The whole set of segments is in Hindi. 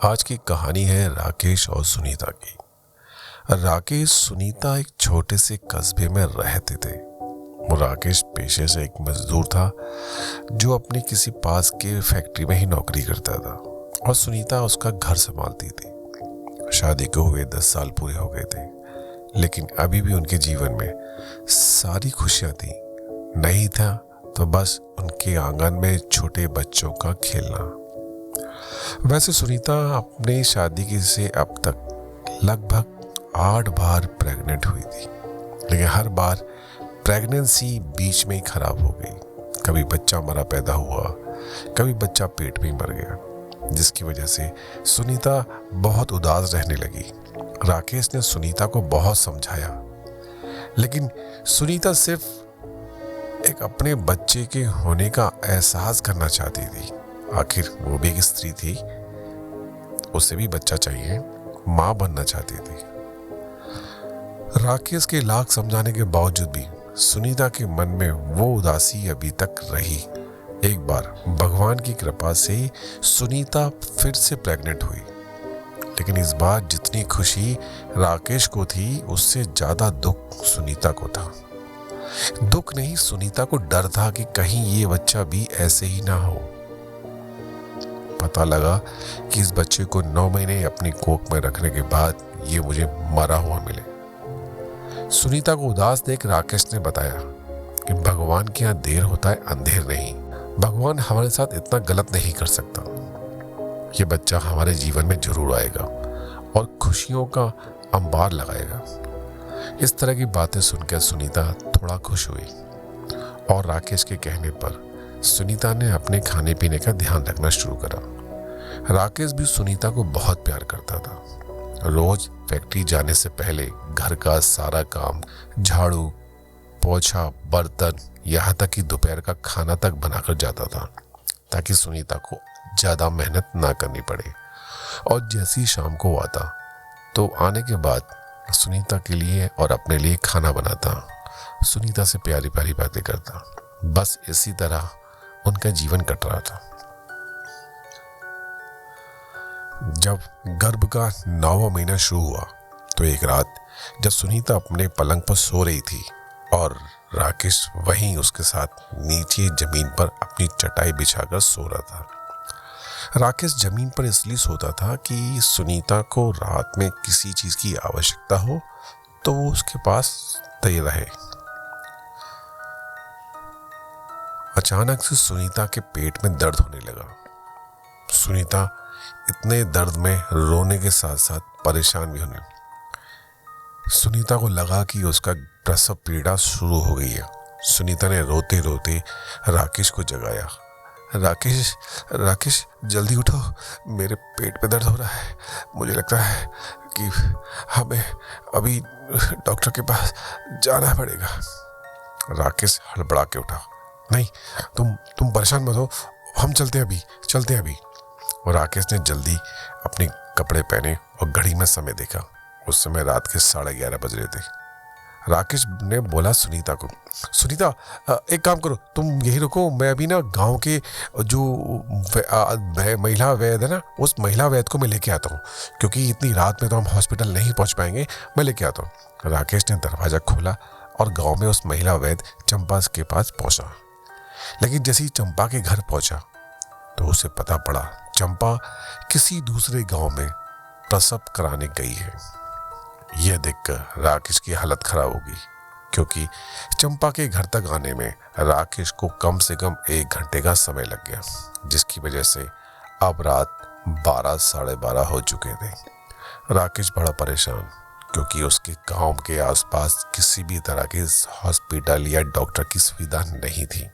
आज की कहानी है राकेश और सुनीता की। राकेश सुनीता एक छोटे से कस्बे में रहते थे। वो राकेश पेशे से एक मजदूर था जो अपने किसी पास के फैक्ट्री में ही नौकरी करता था और सुनीता उसका घर संभालती थी। शादी को हुए 10 साल पूरे हो गए थे, लेकिन अभी भी उनके जीवन में सारी खुशियां थी। नहीं था तो बस उनके आंगन में छोटे बच्चों का खेलना। वैसे सुनीता अपनी शादी से अब तक लगभग 8 बार प्रेग्नेंट हुई थी, लेकिन हर बार प्रेगनेंसी बीच में ही खराब हो गई। कभी बच्चा मरा पैदा हुआ, कभी बच्चा पेट में ही मर गया, जिसकी वजह से सुनीता बहुत उदास रहने लगी। राकेश ने सुनीता को बहुत समझाया, लेकिन सुनीता सिर्फ एक अपने बच्चे के होने का एहसास करना चाहती थी। आखिर वो भी एक स्त्री थी, उसे भी बच्चा चाहिए, मां बनना चाहती थी। राकेश के लाख समझाने के बावजूद भी सुनीता के मन में वो उदासी अभी तक रही। एक बार भगवान की कृपा से सुनीता फिर से प्रेग्नेंट हुई, लेकिन इस बार जितनी खुशी राकेश को थी उससे ज्यादा दुख सुनीता को था। दुख नहीं, सुनीता को डर था कि कहीं ये बच्चा भी ऐसे ही ना हो। पता लगा कि इस बच्चे को 9 महीने अपनी कोख में रखने के बाद ये मुझे मरा हुआ मिले। सुनीता को उदास देख राकेश ने बताया कि भगवान के यहाँ देर होता है, अंधेर नहीं। भगवान हमारे साथ इतना गलत नहीं कर सकता। ये बच्चा हमारे जीवन में जरूर आएगा और खुशियों का अंबार लगाएगा। इस तरह की बातें सुनकर सुनीता थोड़ा खुश हुई और राकेश के कहने पर सुनीता ने अपने खाने पीने का ध्यान रखना शुरू करा। राकेश भी सुनीता को बहुत प्यार करता था। रोज फैक्ट्री जाने से पहले घर का सारा काम, झाड़ू, पोछा, बर्तन, यहाँ तक कि दोपहर का खाना तक बनाकर जाता था, ताकि सुनीता को ज्यादा मेहनत ना करनी पड़े। और जैसी शाम को आता तो आने के बाद सुनीता के लिए और अपने लिए खाना बनाता, सुनीता से प्यारी प्यारी बातें करता। बस इसी तरह उनका जीवन कट रहा था। जब गर्भ का 9वां महीना शुरू हुआ तो एक रात जब सुनीता अपने पलंग पर सो रही थी और राकेश वहीं उसके साथ नीचे जमीन पर अपनी चटाई बिछाकर सो रहा था। राकेश जमीन पर इसलिए सोता था कि सुनीता को रात में किसी चीज की आवश्यकता हो तो वो उसके पास तैयार रहे। अचानक से सुनीता के पेट में दर्द होने लगा। सुनीता इतने दर्द में रोने के साथ साथ परेशान भी होने। सुनीता को लगा कि उसका प्रसव पीड़ा शुरू हो गई है। सुनीता ने रोते रोते राकेश को जगाया। राकेश, राकेश जल्दी उठो, मेरे पेट में दर्द हो रहा है। मुझे लगता है कि हमें अभी डॉक्टर के पास जाना पड़ेगा। राकेश हड़बड़ा के उठा। नहीं, तुम परेशान मत हो, हम चलते हैं अभी। और राकेश ने जल्दी अपने कपड़े पहने और घड़ी में समय देखा। उस समय रात के 11:30 बज रहे थे। राकेश ने बोला सुनीता को, सुनीता एक काम करो, तुम यही रुको, मैं अभी ना गांव के जो महिला वैद्य है ना, उस महिला वैद्य को मैं लेके आता हूँ, क्योंकि इतनी रात में तो हम हॉस्पिटल नहीं पहुँच पाएंगे, मैं लेके आता हूँ। राकेश ने दरवाजा खोला और गाँव में उस महिला वैद्य चंपा के पास पहुँचा। लेकिन जैसे ही चंपा के घर पहुंचा तो उसे पता पड़ा चंपा किसी दूसरे गांव में प्रसव कराने गई है। यह देखकर राकेश की हालत खराब हो गई, क्योंकि चंपा के घर तक आने में राकेश को कम से कम 1 घंटे का समय लग गया, जिसकी वजह से अब रात 12 साढ़े 12 हो चुके थे। राकेश बड़ा परेशान, क्योंकि उसके गांव के आसपास किसी भी तरह के हॉस्पिटल या डॉक्टर की सुविधा नहीं थी।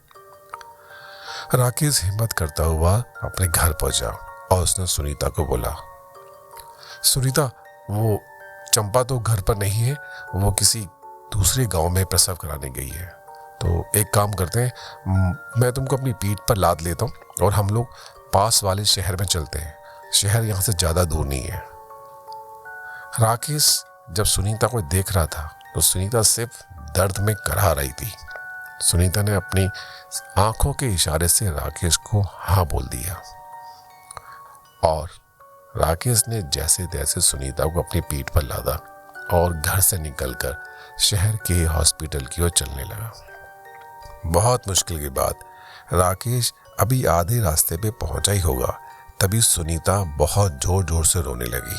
राकेश हिम्मत करता हुआ अपने घर पहुंचा और उसने सुनीता को बोला, सुनीता, वो चंपा तो घर पर नहीं है, वो किसी दूसरे गांव में प्रसव कराने गई है। तो एक काम करते हैं, मैं तुमको अपनी पीठ पर लाद लेता हूँ और हम लोग पास वाले शहर में चलते हैं। शहर यहाँ से ज्यादा दूर नहीं है। राकेश जब सुनीता को देख रहा था तो सुनीता सिर्फ दर्द में कराह रही थी। सुनीता ने अपनी आंखों के इशारे से राकेश को हाँ बोल दिया और राकेश ने जैसे तैसे सुनीता को अपनी पीठ पर लादा और घर से निकलकर शहर के हॉस्पिटल की ओर चलने लगा। बहुत मुश्किल के बाद राकेश अभी आधे रास्ते पे पहुंचा ही होगा, तभी सुनीता बहुत जोर जोर से रोने लगी।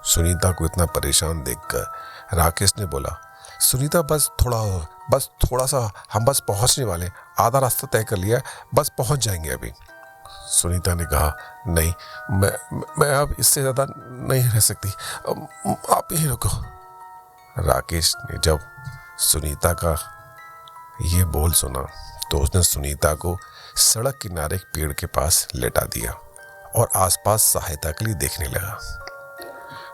सुनीता को इतना परेशान देखकर राकेश ने बोला, सुनीता बस थोड़ा सा, हम बस पहुंचने वाले, आधा रास्ता तय कर लिया, बस पहुंच जाएंगे अभी। सुनीता ने कहा, नहीं, मैं अब इससे ज़्यादा नहीं रह सकती, आप यहीं रुको। राकेश ने जब सुनीता का ये बोल सुना तो उसने सुनीता को सड़क किनारे एक पेड़ के पास लेटा दिया और आसपास सहायता के लिए देखने लगा।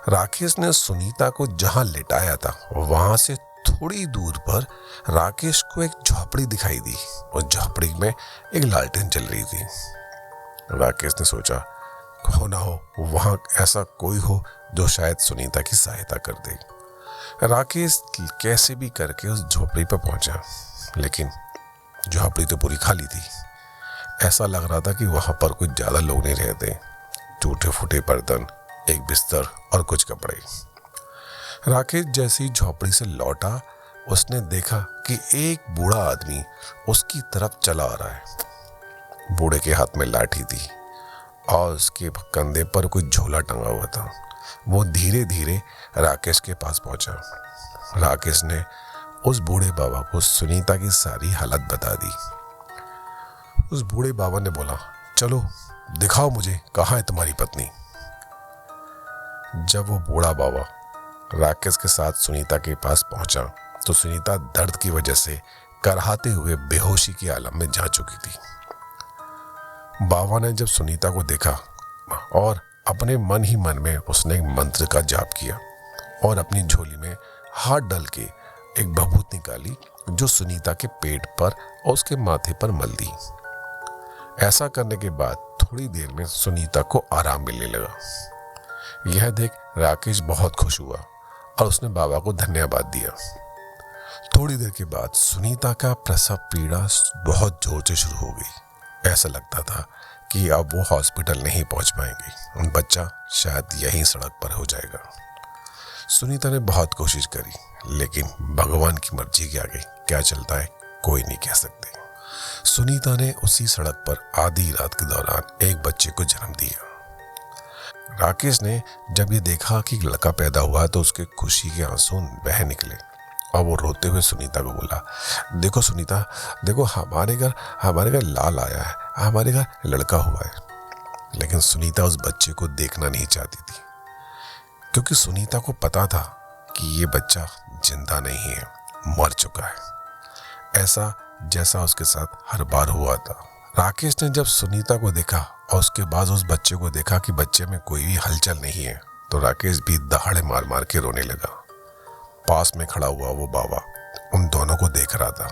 राकेश ने सुनीता को जहां लेटाया था वहां से थोड़ी दूर पर राकेश को एक झोपड़ी दिखाई दी और झोपड़ी में एक लालटेन जल रही थी। राकेश ने सोचा, हो ना हो वहां ऐसा कोई हो जो शायद सुनीता की सहायता कर दे। राकेश कैसे भी करके उस झोपड़ी पर पहुंचा, लेकिन झोपड़ी तो पूरी खाली थी। ऐसा लग रहा था कि वहां पर कुछ ज्यादा लोग नहीं रहते। टूटे फूटे बर्तन, एक बिस्तर और कुछ कपड़े। राकेश जैसे ही झोपड़ी से लौटा, उसने देखा कि एक बूढ़ा आदमी उसकी तरफ चला आ रहा है। बूढ़े के हाथ में लाठी थी और उसके कंधे पर कुछ झोला टंगा हुआ था। वो धीरे धीरे राकेश के पास पहुंचा। राकेश ने उस बूढ़े बाबा को सुनीता की सारी हालत बता दी। उस बूढ़े बाबा ने बोला, चलो दिखाओ मुझे कहाँ है तुम्हारी पत्नी। जब वो बूढ़ा बाबा राकेश के साथ सुनीता के पास पहुंचा तो सुनीता दर्द की वजह से कराहते हुए बेहोशी की आलम में जा चुकी थी। बाबा ने जब सुनीता को देखा और अपने मन ही मन में उसने एक मंत्र का जाप किया और अपनी झोली में हाथ डाल के एक भभूत निकाली जो सुनीता के पेट पर और उसके माथे पर मल दी। ऐसा करने के बाद थोड़ी देर में सुनीता को आराम मिलने लगा। यह देख राकेश बहुत खुश हुआ और उसने बाबा को धन्यवाद दिया। थोड़ी देर के बाद सुनीता का प्रसव पीड़ा बहुत जोर से शुरू हो गई। ऐसा लगता था कि अब वो हॉस्पिटल नहीं पहुंच पाएंगे, बच्चा शायद यहीं सड़क पर हो जाएगा। सुनीता ने बहुत कोशिश करी, लेकिन भगवान की मर्जी के आगे क्या चलता है कोई नहीं कह सकते। सुनीता ने उसी सड़क पर आधी रात के दौरान एक बच्चे को जन्म दिया। राकेश ने जब ये देखा कि लड़का पैदा हुआ तो उसके खुशी के आंसू बह निकले और वो रोते हुए सुनीता को बोला, देखो सुनीता, देखो हमारे घर लाल आया है, हमारे घर लड़का हुआ है। लेकिन सुनीता उस बच्चे को देखना नहीं चाहती थी, क्योंकि सुनीता को पता था कि ये बच्चा जिंदा नहीं है, मर चुका है, ऐसा जैसा उसके साथ हर बार हुआ था। राकेश ने जब सुनीता को देखा और उसके बाद उस बच्चे को देखा कि बच्चे में कोई भी हलचल नहीं है, तो राकेश भी दहाड़े मार मार के रोने लगा। पास में खड़ा हुआ वो बाबा उन दोनों को देख रहा था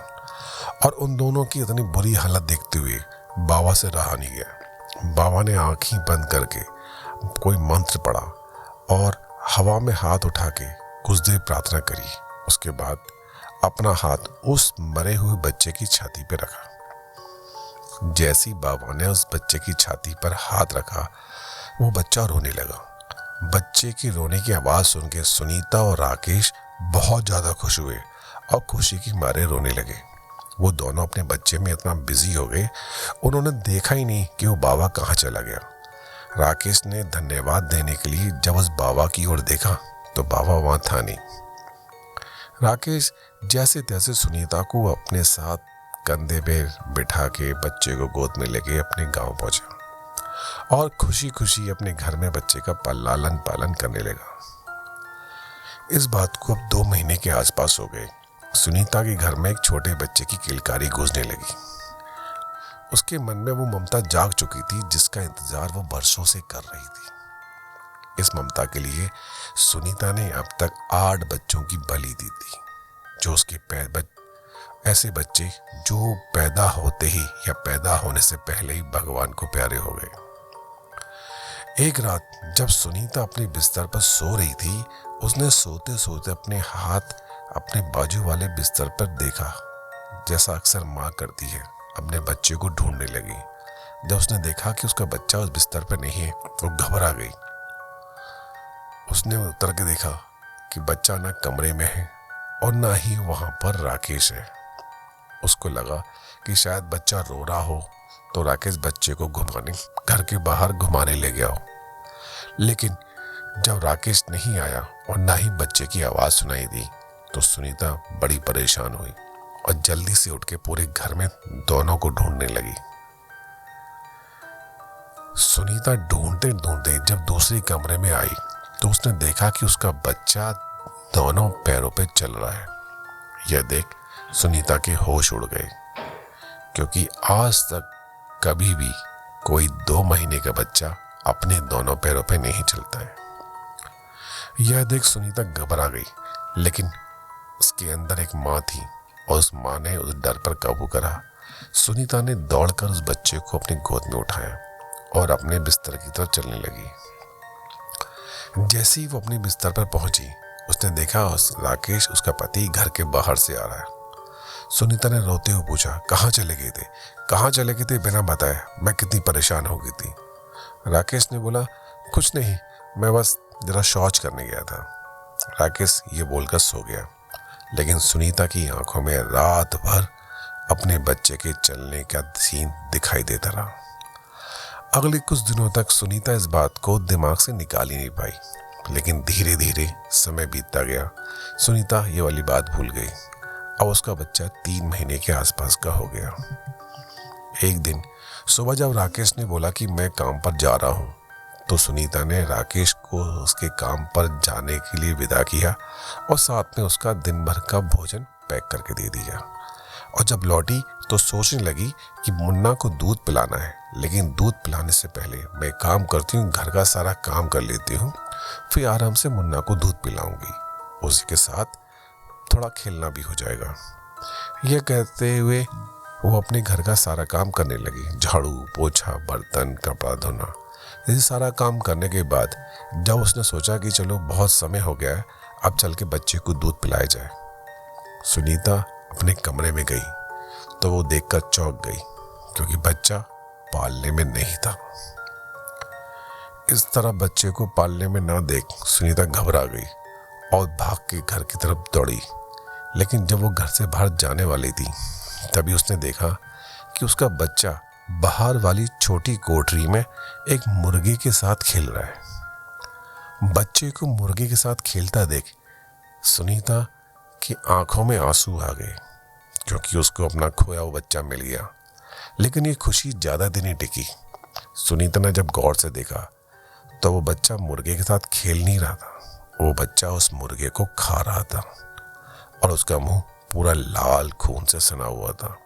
और उन दोनों की इतनी बुरी हालत देखते हुए बाबा से रहा नहीं गया। बाबा ने आंखें बंद करके कोई मंत्र पढ़ा और हवा में हाथ उठा के कुछ देर प्रार्थना करी। उसके बाद अपना हाथ उस मरे हुए बच्चे की छाती पर रखा। जैसी बाबा ने उस बच्चे की छाती पर हाथ रखा, वो बच्चा रोने लगा। बच्चे की रोने की आवाज सुन के सुनीता और राकेश बहुत ज्यादा खुश हुए और खुशी की मारे रोने लगे। वो दोनों अपने बच्चे में इतना बिजी हो गए, उन्होंने देखा ही नहीं कि वो बाबा कहाँ चला गया। राकेश ने धन्यवाद देने के लिए जब उस बाबा की ओर देखा तो बाबा वहां था नहीं। राकेश जैसे तैसे सुनीता को अपने साथ कंधे पे बिठा के बच्चे को गोद में लेके अपने गांव पहुंचा और खुशी खुशी अपने घर में बच्चे का लालन पालन करने लगा। इस बात को अब 2 महीने के आसपास हो गए। सुनीता के घर में एक छोटे बच्चे की किलकारी गूंजने लगी। उसके मन में वो ममता जाग चुकी थी जिसका इंतजार वो बरसों से कर रही थी। इस ममता के लिए सुनीता ने अब तक 8 बच्चों की बलि दी थी, जो उसके ऐसे बच्चे जो पैदा होते ही या पैदा होने से पहले ही भगवान को प्यारे हो गए। एक रात जब सुनीता अपने बिस्तर पर सो रही थी, उसने सोते सोते अपने हाथ अपने बाजू वाले बिस्तर पर देखा, जैसा अक्सर माँ करती है, अपने बच्चे को ढूंढने लगी। जब उसने देखा कि उसका बच्चा उस बिस्तर पर नहीं है, वो घबरा गई उसने उतर के देखा कि बच्चा ना कमरे में है और ना ही वहां पर राकेश है। उसको लगा कि शायद बच्चा रो रहा हो तो राकेश बच्चे को घुमाने घर के बाहर घुमाने ले गया हो। लेकिन जब राकेश नहीं आया और ना ही बच्चे की आवाज सुनाई दी तो सुनीता बड़ी परेशान हुई और जल्दी से उठ के पूरे घर में दोनों को ढूंढने लगी। सुनीता ढूंढते ढूंढते जब दूसरे कमरे में आई तो उसने देखा कि उसका बच्चा दोनों पैरों पे चल रहा है। यह देख सुनीता के होश उड़ गए, क्योंकि आज तक कभी भी कोई 2 महीने का बच्चा अपने दोनों पैरों पे नहीं चलता है। यह देख सुनीता घबरा गई, लेकिन उसके अंदर एक माँ थी और उस माँ ने उस डर पर काबू करा। सुनीता ने दौड़कर उस बच्चे को अपनी गोद में उठाया और अपने बिस्तर की तरफ चलने लगी। जैसे ही वो अपने बिस्तर पर पहुंची उसने देखा राकेश उसका पति घर के बाहर से आ रहा है। सुनीता ने रोते हुए पूछा, कहाँ चले गए थे? कहाँ चले गए थे बिना बताए? मैं कितनी परेशान हो गई थी। राकेश ने बोला, कुछ नहीं, मैं बस जरा शौच करने गया था। राकेश ये बोलकर सो गया, लेकिन सुनीता की आंखों में रात भर अपने बच्चे के चलने का सीन दिखाई देता रहा। अगले कुछ दिनों तक सुनीता इस बात को दिमाग से निकाल ही नहीं पाई, लेकिन धीरे धीरे समय बीतता गया। सुनीता ये वाली बात भूल गई। अब उसका बच्चा 3 महीने के आसपास का हो गया। एक दिन सुबह जब राकेश ने बोला कि मैं काम पर जा रहा हूँ, तो सुनीता ने राकेश को उसके काम पर जाने के लिए विदा किया और साथ में उसका दिन भर का भोजन पैक करके दे दिया। और जब लौटी तो सोचने लगी कि मुन्ना को दूध पिलाना है, लेकिन दूध पिलाने से पहले मैं काम करती हूँ, घर का सारा काम कर लेती हूँ, फिर आराम से मुन्ना को दूध पिलाऊंगी, उसी के साथ थोड़ा खेलना भी हो जाएगा। यह कहते हुए वो अपने घर का सारा काम करने लगी। झाड़ू, पोछा, बर्तन, कपड़ा धोना, ये सारा काम करने के बाद जब उसने सोचा कि चलो बहुत समय हो गया है, अब चल के बच्चे को दूध पिलाया जाए, सुनीता अपने कमरे में गई तो वो देखकर चौंक गई, क्योंकि बच्चा पालने में नहीं था। इस तरह बच्चे को पालने में ना देख सुनीता घबरा गई और भाग के घर की तरफ दौड़ी। लेकिन जब वो घर से बाहर जाने वाली थी तभी उसने देखा कि उसका बच्चा बाहर वाली छोटी कोठरी में एक मुर्गी के साथ खेल रहा है। बच्चे को मुर्गी के साथ खेलता देख सुनीता की आंखों में आंसू आ गए, क्योंकि उसको अपना खोया हुआ बच्चा मिल गया। लेकिन ये खुशी ज्यादा दिन नहीं टिकी। सुनीता ने जब गौर से देखा तो वो बच्चा मुर्गे के साथ खेल नहीं रहा था, वो बच्चा उस मुर्गे को खा रहा था और उसका मुंह पूरा लाल खून से सना हुआ था।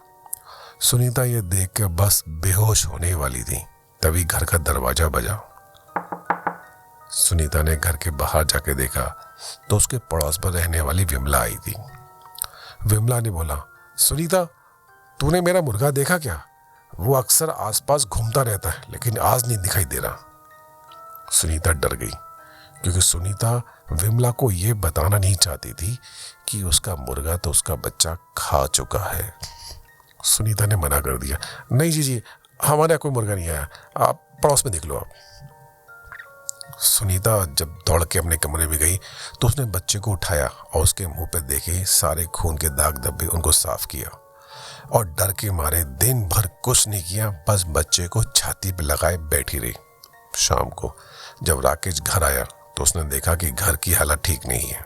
सुनीता ये देख के बस बेहोश होने वाली थी, तभी घर का दरवाजा बजा। सुनीता ने घर के बाहर जाके देखा तो उसके पड़ोस पर रहने वाली विमला आई थी। विमला ने बोला, सुनीता, तूने मेरा मुर्गा देखा क्या? वो अक्सर आसपास घूमता रहता है, लेकिन आज नहीं दिखाई दे रहा। सुनीता डर गई, क्योंकि सुनीता विमला को यह बताना नहीं चाहती थी कि उसका मुर्गा तो उसका बच्चा खा चुका है। सुनीता ने मना कर दिया, नहीं जी, हमारे यहाँ कोई मुर्गा नहीं आया, आप पड़ोस में देख लो आप। सुनीता जब दौड़ के अपने कमरे में गई तो उसने बच्चे को उठाया और उसके मुंह पे देखे सारे खून के दाग धब्बे, उनको साफ किया और डर के मारे दिन भर कुछ नहीं किया, बस बच्चे को छाती पे लगाए बैठी रही। शाम को जब राकेश घर आया तो उसने देखा कि घर की हालत ठीक नहीं है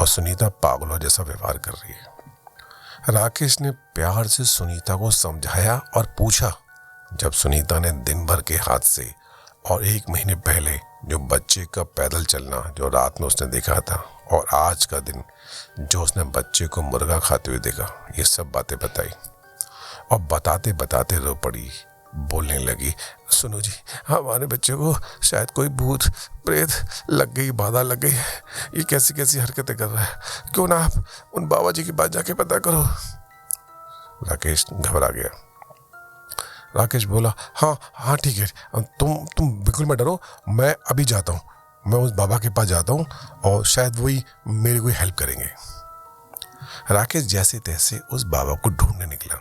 और सुनीता पागलों जैसा व्यवहार कर रही है। राकेश ने प्यार से सुनीता को समझाया और पूछा। जब सुनीता ने दिन भर के हादसे और 1 महीने पहले जो बच्चे का पैदल चलना जो रात में उसने देखा था और आज का दिन जो उसने बच्चे को मुर्गा खाते हुए देखा, ये सब बातें बताई और बताते बताते रो पड़ी। बोलने लगी, सुनो जी, हमारे बच्चे को शायद कोई भूत प्रेत लग गई, बाधा लग गई है, ये कैसी कैसी हरकतें कर रहा है, क्यों ना आप उन बाबा जी के पास जाके पता करो। राकेश घबरा गया। राकेश बोला, हाँ ठीक है, तुम बिल्कुल मत डरो, मैं अभी जाता हूँ, मैं उस बाबा के पास जाता हूँ और शायद वही मेरी कोई हेल्प करेंगे। राकेश जैसे तैसे उस बाबा को ढूंढने निकला।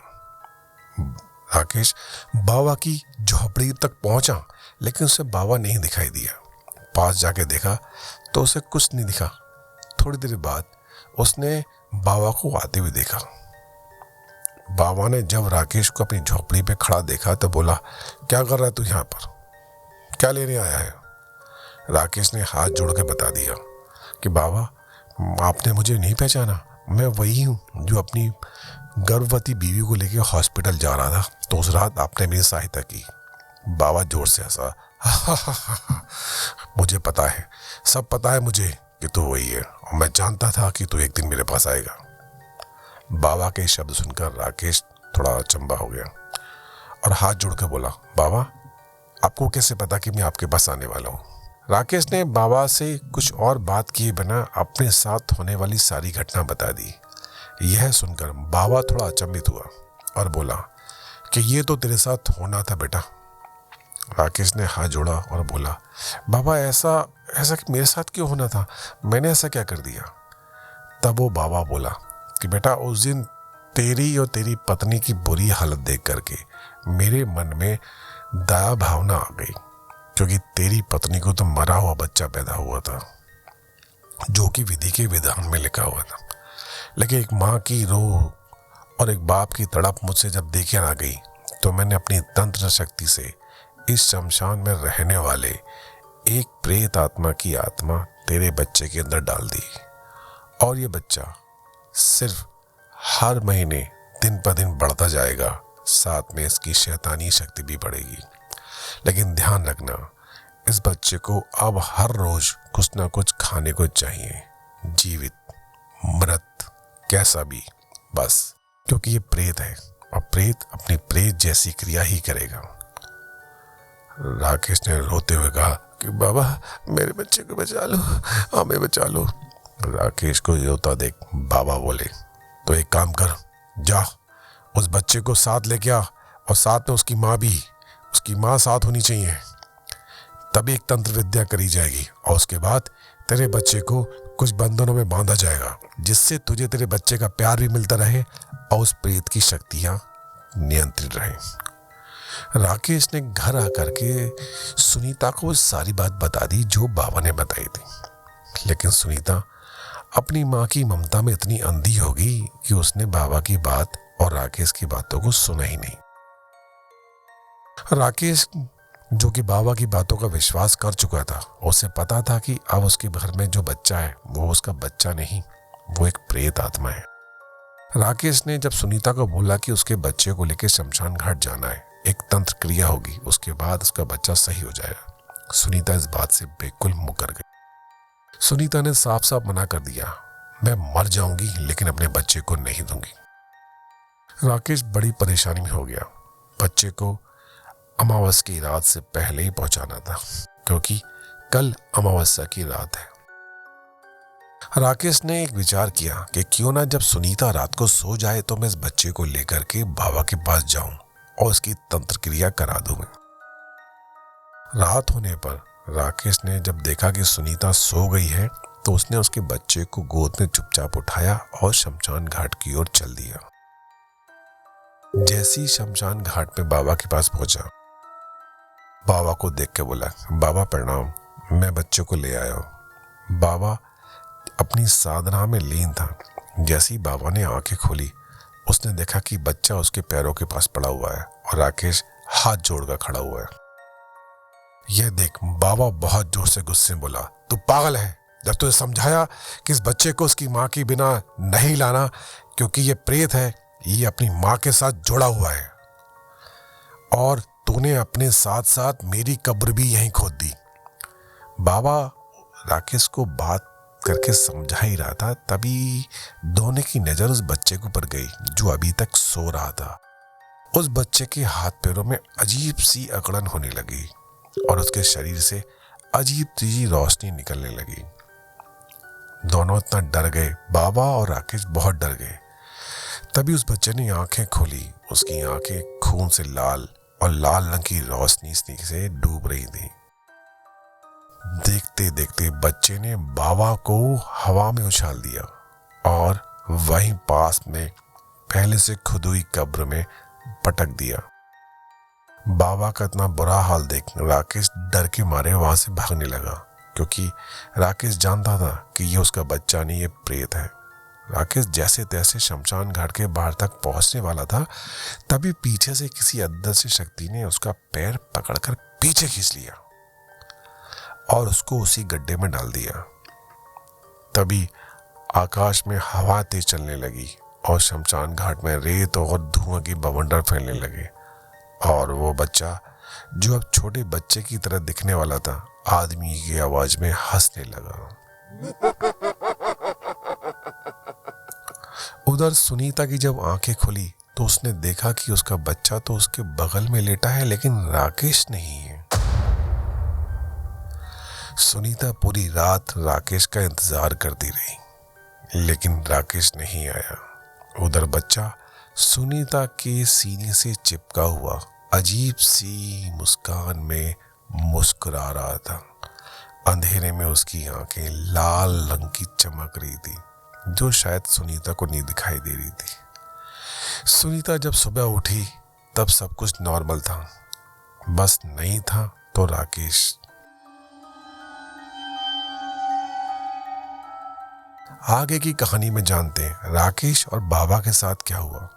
राकेश बाबा की झोपड़ी तक पहुंचा, लेकिन उसे बाबा नहीं दिखाई दिया। पास जाके देखा तो उसे कुछ नहीं दिखा। थोड़ी देर बाद उसने बाबा को आते हुए देखा। बाबा ने जब राकेश को अपनी झोपड़ी पे खड़ा देखा तो बोला, क्या कर रहा है तू यहाँ पर, क्या लेने आया है? राकेश ने हाथ जोड़ के बता दिया कि बाबा, आपने मुझे नहीं पहचाना, मैं वही हूँ जो अपनी गर्भवती बीवी को लेकर हॉस्पिटल जा रहा था, तो उस रात आपने मेरी सहायता की। बाबा जोर से हंसा, मुझे पता है, सब पता है मुझे कि तू वही है, और मैं जानता था कि तू एक दिन मेरे पास आएगा। बाबा के शब्द सुनकर राकेश थोड़ा अचंभा हो गया और हाथ जोड़ के बोला, बाबा, आपको कैसे पता कि मैं आपके पास आने वाला हूँ? राकेश ने बाबा से कुछ और बात किए बिना अपने साथ होने वाली सारी घटना बता दी। यह सुनकर बाबा थोड़ा अचंभित हुआ और बोला कि ये तो तेरे साथ होना था बेटा। राकेश ने हाथ जोड़ा और बोला, बाबा, ऐसा कि मेरे साथ क्यों होना था, मैंने ऐसा क्या कर दिया? तब वो बाबा बोला कि बेटा, उस दिन तेरी और तेरी पत्नी की बुरी हालत देख करके मेरे मन में दया भावना आ गई, क्योंकि तेरी पत्नी को तो मरा हुआ बच्चा पैदा हुआ था, जो कि विधि के विधान में लिखा हुआ था। लेकिन एक माँ की रोह और एक बाप की तड़प मुझसे जब देखे ना गई, तो मैंने अपनी तंत्र शक्ति से इस शमशान में रहने वाले एक प्रेत आत्मा की आत्मा तेरे बच्चे के अंदर डाल दी, और ये बच्चा सिर्फ हर महीने दिन पर दिन बढ़ता जाएगा, साथ में इसकी शैतानी शक्ति भी बढ़ेगी। लेकिन ध्यान रखना, इस बच्चे को अब हर रोज कुछ ना कुछ खाने को चाहिए, जीवित मृत कैसा भी, बस, क्योंकि ये प्रेत है और प्रेत अपनी प्रेत जैसी क्रिया ही करेगा। राकेश ने रोते हुए कहा कि बाबा, मेरे बच्चे को बचा लो, हमें बचा लो। राकेश को रोता देख बाबा बोले, तो एक काम कर, जा उस बच्चे को साथ लेके आ, और साथ में उसकी माँ भी, उसकी माँ साथ होनी चाहिए, तभी एक तंत्र विद्या करी जाएगी, और उसके बाद तेरे बच्चे को कुछ बंधनों में बांधा जाएगा, जिससे तुझे तेरे बच्चे का प्यार भी मिलता रहे और उस प्रेत की शक्तियां नियंत्रित रहें। राकेश ने घर आकर के सुनीता को सारी बात बता दी जो बाबा ने बताई थी, लेकिन सुनीता अपनी माँ की ममता में इतनी अंधी होगी कि उसने बाबा की बात और राकेश की बातों को सुना ही नहीं। राकेश, जो कि बाबा की बातों का विश्वास कर चुका था, उसे पता था कि अब उसके घर में जो बच्चा है वो उसका बच्चा नहीं, वो एक प्रेत आत्मा है। राकेश ने जब सुनीता को बोला कि उसके बच्चे को लेकर शमशान घाट जाना है, एक तंत्र क्रिया होगी, उसके बाद उसका बच्चा सही हो जाएगा, सुनीता इस बात से बिल्कुल मुकर गई। सुनीता ने साफ साफ मना कर दिया, मैं मर जाऊंगी लेकिन अपने बच्चे को नहीं दूंगी। राकेश बड़ी परेशानी में हो गया। बच्चे को अमावस्या की रात से पहले ही पहुंचाना था, क्योंकि कल अमावस्या की रात है। राकेश ने एक विचार किया कि क्यों ना जब सुनीता रात को सो जाए तो मैं इस बच्चे को लेकर के बाबा के पास जाऊं और उसकी तंत्र क्रिया करा दूंगा। रात होने पर राकेश ने जब देखा कि सुनीता सो गई है, तो उसने उसके बच्चे को गोद में चुपचाप उठाया और शमशान घाट की ओर चल दिया। जैसे ही शमशान घाट में बाबा के पास पहुंचा, बाबा को देख के बोला, बाबा प्रणाम, मैं बच्चे को ले आया हूं। बाबा अपनी साधना में लीन था। जैसे ही बाबा ने आंखें खोली, उसने देखा कि बच्चा उसके पैरों के पास पड़ा हुआ है और राकेश हाथ जोड़कर खड़ा हुआ है। यह देख बाबा बहुत जोर से गुस्से में बोला, तू पागल है, जब तुझे समझाया कि इस बच्चे को उसकी माँ की बिना नहीं लाना, क्योंकि ये प्रेत है, ये अपनी माँ के साथ जुड़ा हुआ है, और तूने अपने साथ साथ मेरी कब्र भी यहीं खोद दी। बाबा राकेश को बात करके समझा ही रहा था, तभी दोनों की नजर उस बच्चे के ऊपर गई जो अभी तक सो रहा था। उस बच्चे के हाथ पैरों में अजीब सी अकड़न होने लगी और उसके शरीर से अजीब सी रोशनी निकलने लगी। दोनों इतना डर गए, बाबा और राकेश बहुत डर गए। तभी उस बच्चे ने आंखें खोली। उसकी आंखें खून से लाल और लाल रंग की रोशनी से डूब रही थी। देखते देखते बच्चे ने बाबा को हवा में उछाल दिया और वहीं पास में पहले से खुद हुई कब्र में पटक दिया। बाबा का इतना बुरा हाल देख राकेश डर के मारे वहां से भागने लगा क्योंकि राकेश जानता था कि ये उसका बच्चा नहीं, ये प्रेत है। राकेश जैसे तैसे शमशान घाट के बाहर तक पहुंचने वाला था, तभी पीछे से किसी अदृश्य शक्ति ने उसका पैर पकड़कर पीछे खींच लिया और उसको उसी गड्ढे में डाल दिया। तभी आकाश में हवा तेज चलने लगी और शमशान घाट में रेत और धुआं की बवंडर फैलने लगे, और वो बच्चा जो अब छोटे बच्चे की तरह दिखने वाला था, आदमी की आवाज में हंसने लगा। उधर सुनीता की जब आंखें खुली तो उसने देखा कि उसका बच्चा तो उसके बगल में लेटा है, लेकिन राकेश नहीं है। सुनीता पूरी रात राकेश का इंतजार करती रही, लेकिन राकेश नहीं आया। उधर बच्चा सुनीता के सीने से चिपका हुआ अजीब सी मुस्कान में मुस्कुरा रहा था। अंधेरे में उसकी आंखें लाल रंग की चमक रही थी, जो शायद सुनीता को नहीं दिखाई दे रही थी। सुनीता जब सुबह उठी तब सब कुछ नॉर्मल था, बस नहीं था तो राकेश। आगे की कहानी में जानते हैं राकेश और बाबा के साथ क्या हुआ।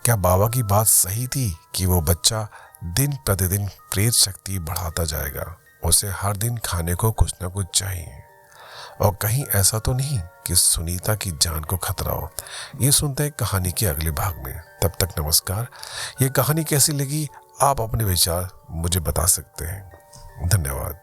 क्या बाबा की बात सही थी कि वो बच्चा दिन प्रतिदिन प्रेत शक्ति बढ़ाता जाएगा, उसे हर दिन खाने को कुछ ना कुछ चाहिए, और कहीं ऐसा तो नहीं कि सुनीता की जान को खतरा हो। ये सुनते हैं कहानी के अगले भाग में। तब तक नमस्कार। ये कहानी कैसी लगी आप अपने विचार मुझे बता सकते हैं। धन्यवाद।